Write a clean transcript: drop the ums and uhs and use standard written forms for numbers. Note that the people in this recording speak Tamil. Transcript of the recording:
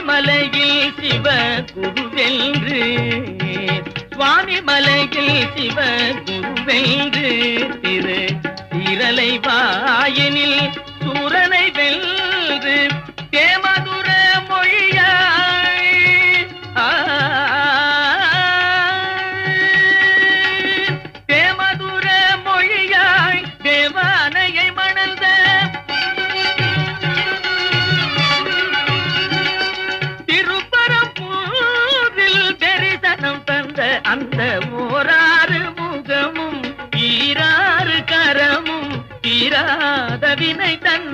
மலையில் சிவ குருவென்று சுவாமி மலையில் சிவ குருவென்று திரு திரளை வாயினில் சூரனை வென்று தேமதுர மொழியாய் தேமதுர மொழியாய் தேவானையை மணந்த அந்த ஓராறு முகமும் ஈராறு கரமும் தீராத வினை தன்